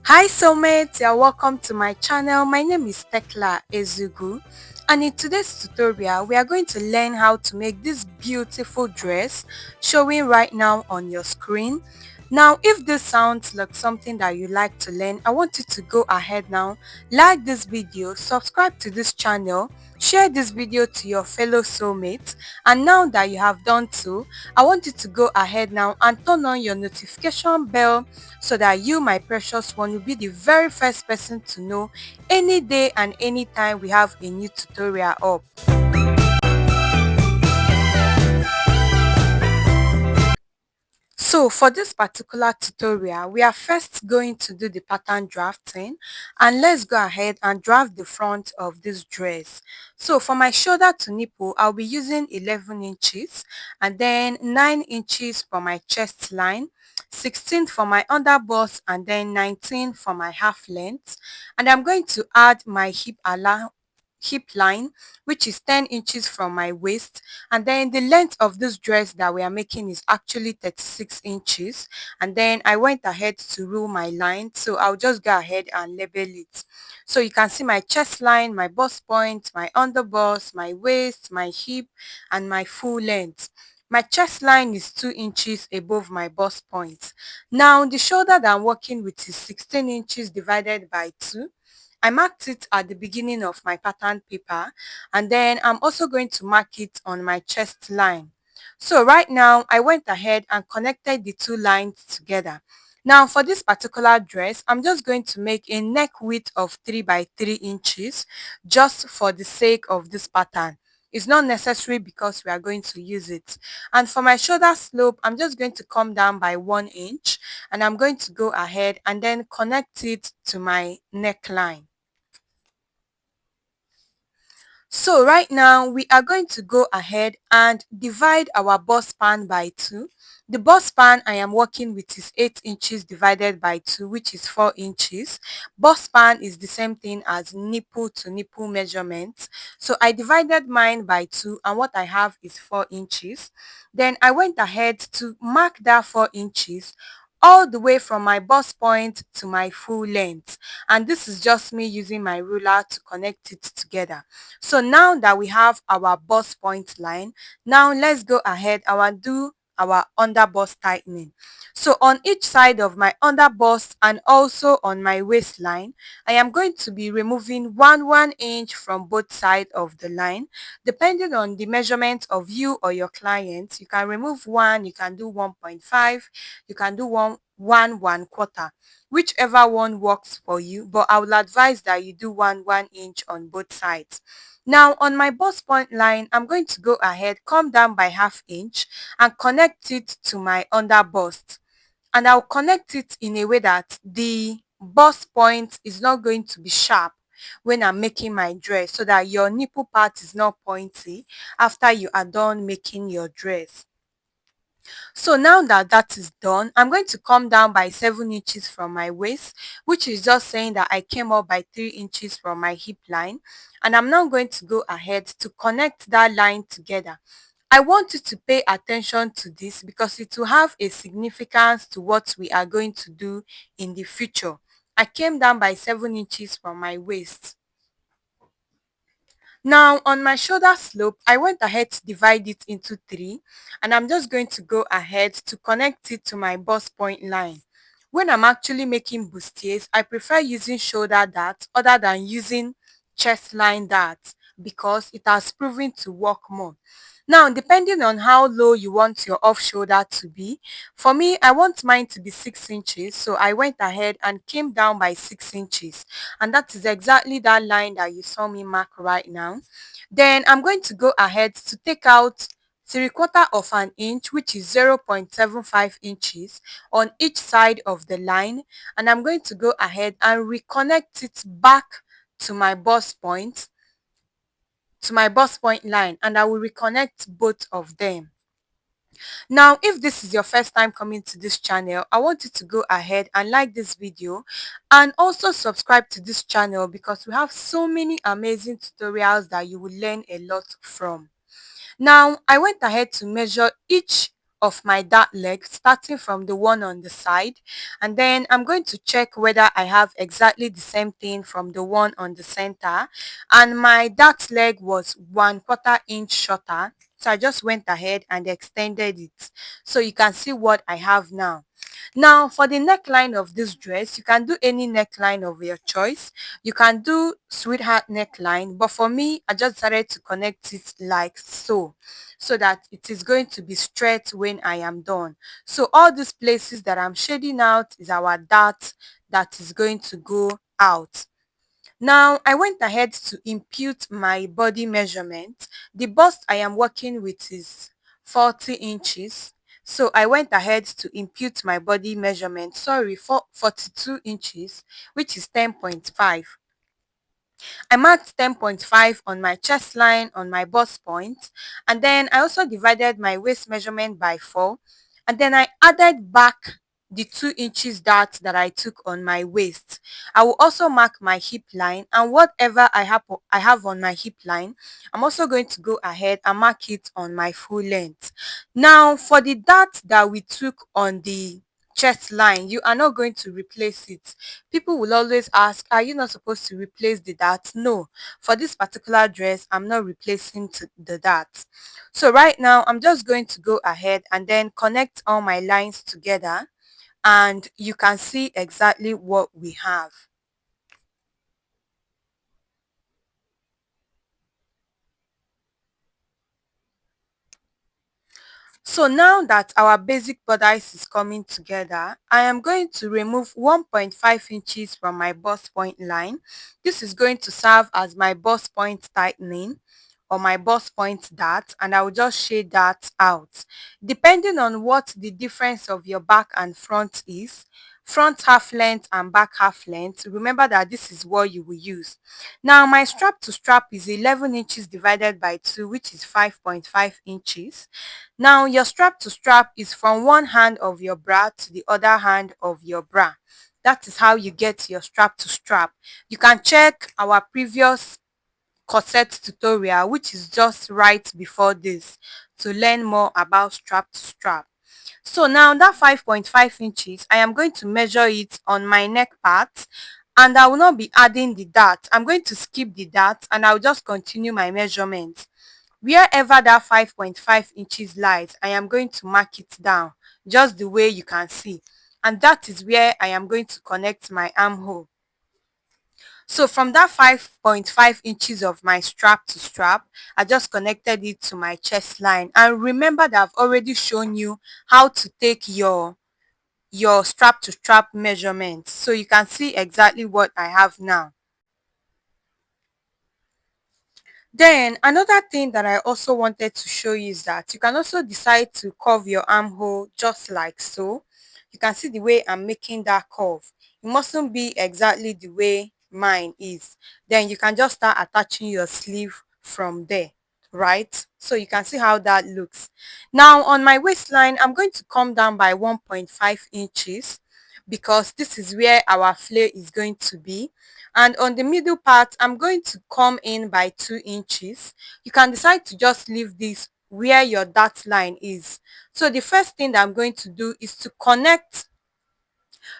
Hi soulmates, you're welcome to my channel. My name is Tekla Ezugu, and in today's tutorial we are going to learn how to make this beautiful dress showing right now on your screen. Now if this sounds like something that you like to learn, I want you to go ahead now, like this video, subscribe to this channel, share this video to your fellow soulmates, and now that you have done so, I want you to go ahead now and turn on your notification bell so that you, my precious one, will be the very first person to know any day and any time we have a new tutorial up. So for this particular tutorial, we are first going to do the pattern drafting, and let's go ahead and draft the front of this dress. So for my shoulder to nipple, I'll be using 11 inches and then 9 inches for my chest line, 16 for my under bust, and then 19 for my half length. And I'm going to add my hip line, which is 10 inches from my waist, and then the length of this dress that we are making is actually 36 inches. And then I went ahead to rule my line, so I'll just go ahead and label it. So you can see my chest line, my bust point, my under bust, my waist, my hip, and my full length. My chest line is 2 inches above my bust point. Now the shoulder that I'm working with is 16 inches divided by 2. I marked it at the beginning of my pattern paper, and then I'm also going to mark it on my chest line. So right now I went ahead and connected the two lines together. Now for this particular dress, I'm just going to make a neck width of 3 by 3 inches just for the sake of this pattern. It's not necessary because we are going to use it. And for my shoulder slope, I'm just going to come down by 1 inch, and I'm going to go ahead and then connect it to my neckline. So right now we are going to go ahead and divide our bust span by 2. The bust span I am working with is 8 inches divided by 2, which is 4 inches. Bust span is the same thing as nipple to nipple measurement. So I divided mine by 2, and what I have is 4 inches. Then I went ahead to mark that 4 inches all the way from my bust point to my full length, and this is just me using my ruler to connect it together. So now that we have our bust point line, now let's go ahead and do our under bust tightening. So on each side of my under bust and also on my waistline, I am going to be removing 1 inch from both sides of the line. Depending on the measurement of you or your client, you can remove 1, you can do 1.5, you can do 1 1/4, whichever one works for you, but I will advise that you do 1 inch on both sides. Now on my bust point line, I'm going to go ahead, come down by ½ inch and connect it to my under bust. And I'll connect it in a way that the bust point is not going to be sharp when I'm making my dress, so that your nipple part is not pointy after you are done making your dress. So now that that is done, I'm going to come down by 7 inches from my waist, which is just saying that I came up by 3 inches from my hip line. And I'm now going to go ahead to connect that line together. I want you to pay attention to this because it will have a significance to what we are going to do in the future. I came down by 7 inches from my waist. Now on my shoulder slope, I went ahead to divide it into 3, and I'm just going to go ahead to connect it to my bust point line. When I'm actually making bustiers, I prefer using shoulder dart other than using chest line dart because it has proven to work more. Now, depending on how low you want your off shoulder to be, for me, I want mine to be 6 inches. So I went ahead and came down by 6 inches. And that is exactly that line that you saw me mark right now. Then I'm going to go ahead to take out 3/4 of an inch, which is 0.75 inches on each side of the line. And I'm going to go ahead and reconnect it back to my bust point line, and I will reconnect both of them. Now, if this is your first time coming to this channel, I want you to go ahead and like this video and also subscribe to this channel because we have so many amazing tutorials that you will learn a lot from. Now, I went ahead to measure each of my dart leg, starting from the one on the side, and then I'm going to check whether I have exactly the same thing from the one on the center. And my dart leg was 1/4 inch shorter, so I just went ahead and extended it, so you can see what I have now. Now for the neckline of this dress, you can do any neckline of your choice. You can do sweetheart neckline, but for me, I just decided to connect it like so that it is going to be straight when I am done. So all these places that I'm shading out is our dart that is going to go out. Now, I went ahead to impute my body measurement. The bust I am working with is 40 inches. So I went ahead to impute my body measurement, sorry, for 42 inches, which is 10.5. I marked 10.5 on my chest line, on my bust point, and then I also divided my waist measurement by 4, and then I added back the 2 inches dart that I took on my waist. I will also mark my hip line, and whatever I have on my hip line, I'm also going to go ahead and mark it on my full length. Now, for the dart that we took on the chest line, you are not going to replace it. People will always ask, are you not supposed to replace the dart? No, for this particular dress, I'm not replacing the dart. So right now, I'm just going to go ahead and then connect all my lines together, and you can see exactly what we have. So now that our basic bodice is coming together, I am going to remove 1.5 inches from my bust point line. This is going to serve as my bust point tightening or my bust point dart, and I will just shade that out. Depending on what the difference of your back and front is, front half length and back half length, remember that this is what you will use. Now my strap to strap is 11 inches divided by 2, which is 5.5 inches. Now your strap to strap is from one hand of your bra to the other hand of your bra. That is how you get your strap to strap. You can check our previous corset tutorial, which is just right before this, to learn more about strap to strap. So now that 5.5 inches, I am going to measure it on my neck part, and I will not be adding the dart. I'm going to skip the dart and I'll just continue my measurements. Wherever that 5.5 inches lies, I am going to mark it down just the way you can see. And that is where I am going to connect my armhole. So from that 5.5 inches of my strap to strap, I just connected it to my chest line. And remember that I've already shown you how to take your strap to strap measurement. So you can see exactly what I have now. Then another thing that I also wanted to show you is that you can also decide to curve your armhole just like so. You can see the way I'm making that curve. It mustn't be exactly the way mine is. Then you can just start attaching your sleeve from there, right? So you can see how that looks. Now on my waistline, I'm going to come down by 1.5 inches because this is where our flare is going to be. And on the middle part, I'm going to come in by 2 inches. You can decide to just leave this where your dart line is. So the first thing that I'm going to do is to connect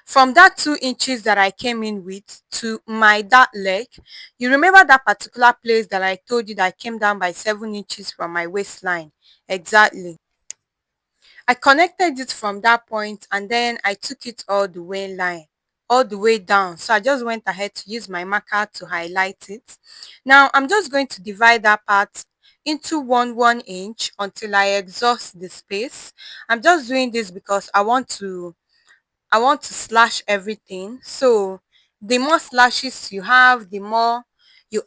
from that 2 inches that I came in with to my dart leg. You remember that particular place that I told you that I came down by 7 inches from my waistline? Exactly. I connected it from that point and then I took it all the way down. So I just went ahead to use my marker to highlight it. Now I'm just going to divide that part into 1 inch until I exhaust the space. I'm just doing this because I want to slash everything. So the more slashes you have, the more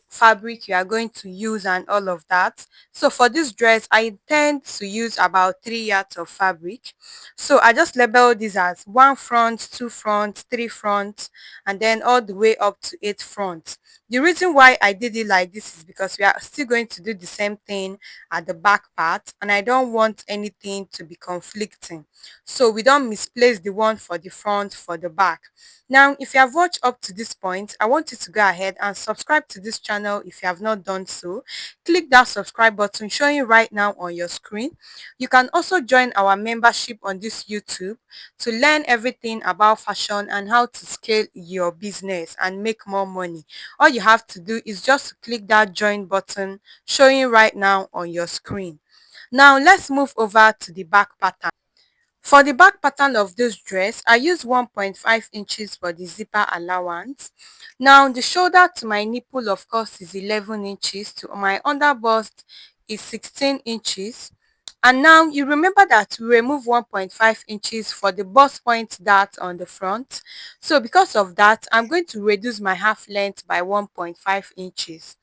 fabric you are going to use and all of that. So for this dress, I intend to use about 3 yards of fabric. So I just label this as 1 front, 2 front, 3 front, and then all the way up to 8 front. The reason why I did it like this is because we are still going to do the same thing at the back part, and I don't want anything to be conflicting. So we don't misplace the one for the front for the back. Now, if you have watched up to this point, I want you to go ahead and subscribe to this this channel if you have not done so, click that subscribe button showing right now on your screen. You can also join our membership on this YouTube to learn everything about fashion and how to scale your business and make more money. All you have to do is just to click that join button showing right now on your screen. Now let's move over to the back pattern. For the back pattern of this dress, I used 1.5 inches for the zipper allowance. Now the shoulder to my nipple of course is 11 inches, to my under bust is 16 inches. And now you remember that we remove 1.5 inches for the bust point dart on the front. So because of that, I'm going to reduce my half length by 1.5 inches.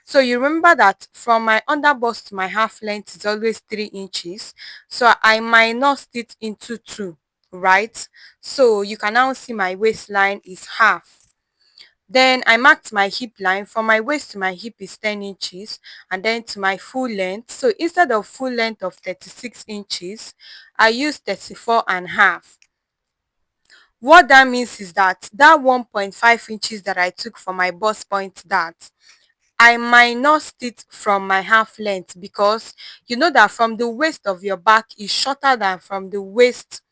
So you remember that from my under bust to my half length is always 3 inches. So I minus it into 2, right? So you can now see my waistline is half. Then I marked my hip line. From my waist to my hip is 10 inches, and then to my full length. So instead of full length of 36 inches, I used 34 and half. What that means is that 1.5 inches that I took for my bust point dart, I minused it from my half length, because you know that from the waist of your back is shorter than from the waist,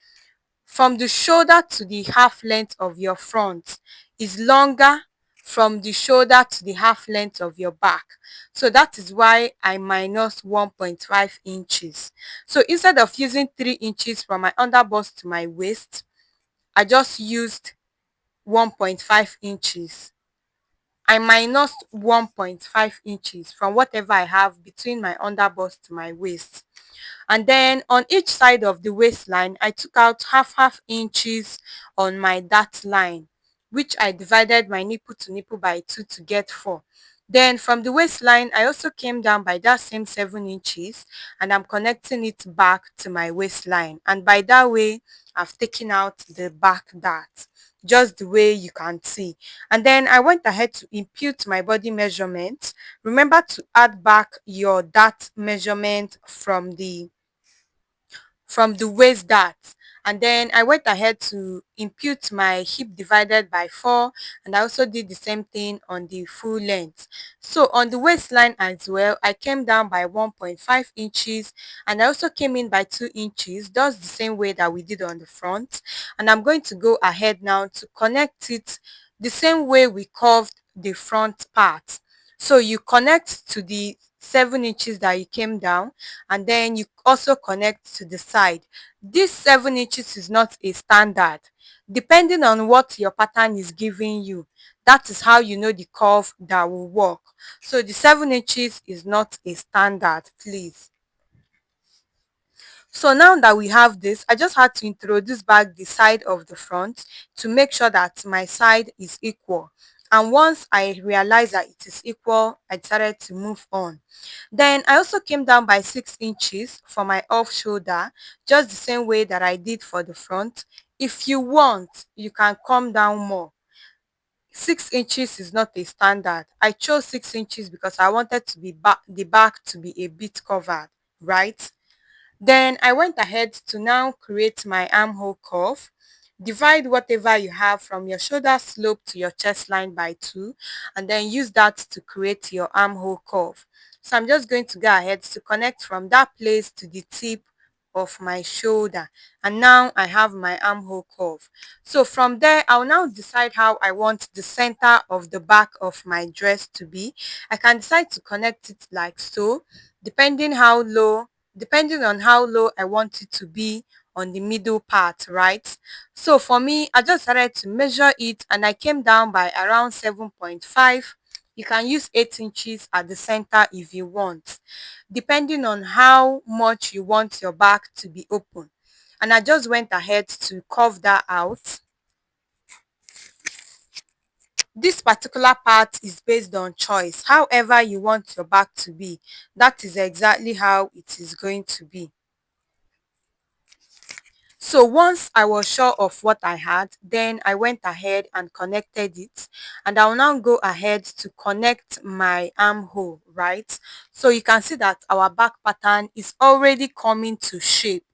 from the shoulder to the half length of your front is longer from the shoulder to the half length of your back. So that is why I minus 1.5 inches. So instead of using 3 inches from my under bust to my waist, I just used 1.5 inches. I minused 1.5 inches from whatever I have between my under bust to my waist. And then on each side of the waistline, I took out half inches on my dart line, which I divided my nipple to nipple by 2 to get 4. Then from the waistline, I also came down by that same 7 inches, and I'm connecting it back to my waistline. And by that way, I've taken out the back dart, just the way you can see. And then I went ahead to impute my body measurement. Remember to add back your dart measurement from the waist dart. And then I went ahead to impute my hip divided by 4, and I also did the same thing on the full length. So on the waistline as well, I came down by 1.5 inches, and I also came in by 2 inches, just the same way that we did on the front. And I'm going to go ahead now to connect it the same way we curved the front part. So you connect to the 7 inches that you came down, and then you also connect to the side. This 7 inches is not a standard. Depending on what your pattern is giving you, that is how you know the curve that will work. So the 7 inches is not a standard, please. So now that we have this, I just had to introduce back the side of the front to make sure that my side is equal. And once I realized that it is equal, I decided to move on. Then I also came down by 6 inches for my off shoulder, just the same way that I did for the front. If you want, you can come down more. 6 inches is not a standard. I chose 6 inches because I wanted to be the back to be a bit covered, right? Then I went ahead to now create my armhole curve. Divide whatever you have from your shoulder slope to your chest line by 2, and then use that to create your armhole curve. So I'm just going to go ahead to connect from that place to the tip of my shoulder, and now I have my armhole curve. So from there, I'll now decide how I want the center of the back of my dress to be. I can decide to connect it like so, depending on how low I want it to be on the middle part, right? So for me, I just started to measure it, and I came down by around 7.5. You can use 8 inches at the center if you want, depending on how much you want your back to be open. And I just went ahead to curve that out. This particular part is based on choice. However you want your back to be, that is exactly how it is going to be. So once I was sure of what I had, then I went ahead and connected it, and I'll now go ahead to connect my armhole, right? So you can see that our back pattern is already coming to shape.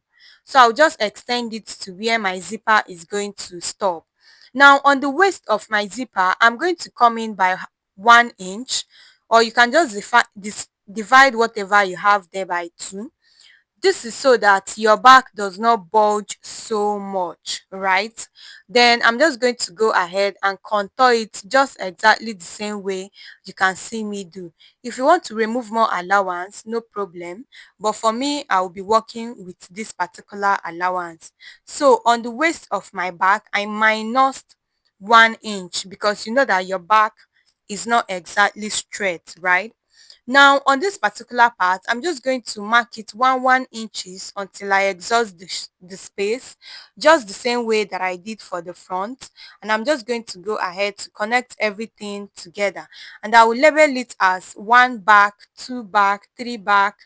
So I'll just extend it to where my zipper is going to stop. Now on the waist of my zipper, I'm going to come in by 1 inch, or you can just divide whatever you have there by 2. This is so that your back does not bulge so much, right? Then I'm just going to go ahead and contour it just exactly the same way you can see me do. If you want to remove more allowance, no problem. But for me, I will be working with this particular allowance. So on the waist of my back, I minused 1 inch because you know that your back is not exactly straight, right? Now on this particular part, I'm just going to mark it 1 inches until I exhaust the space, just the same way that I did for the front. And I'm just going to go ahead to connect everything together. And I will label it as 1 back, 2 back, 3 back,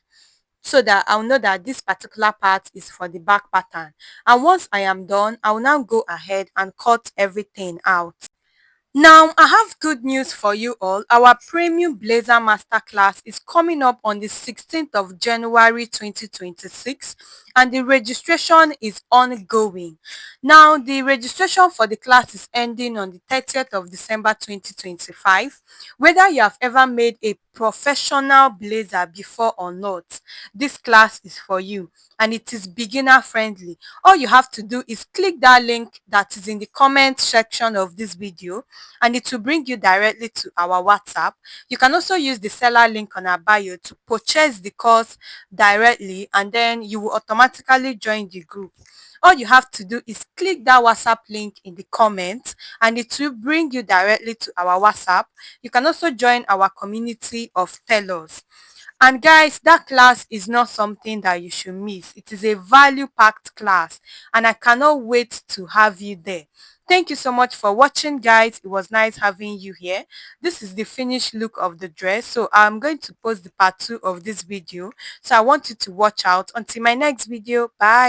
so that I'll know that this particular part is for the back pattern. And once I am done, I will now go ahead and cut everything out. Now, I have good news for you all. Our Premium Blazer Masterclass is coming up on the 16th of January 2026, and the registration is ongoing. Now, the registration for the class is ending on the 30th of December 2025. Whether you have ever made a professional blazer before or not, this class is for you, and it is beginner friendly. All you have to do is click that link that is in the comment section of this video, and it will bring you directly to our WhatsApp. You can also use the seller link on our bio to purchase the course directly, and then you will automatically join the group. All you have to do is click that WhatsApp link in the comment, and it will bring you directly to our WhatsApp. You can also join our community of tellers. And guys, that class is not something that you should miss. It is a value-packed class, and I cannot wait to have you there. Thank you so much for watching, guys. It was nice having you here. This is the finished look of the dress. So I'm going to post the part 2 of this video. So I want you to watch out. Until my next video, bye.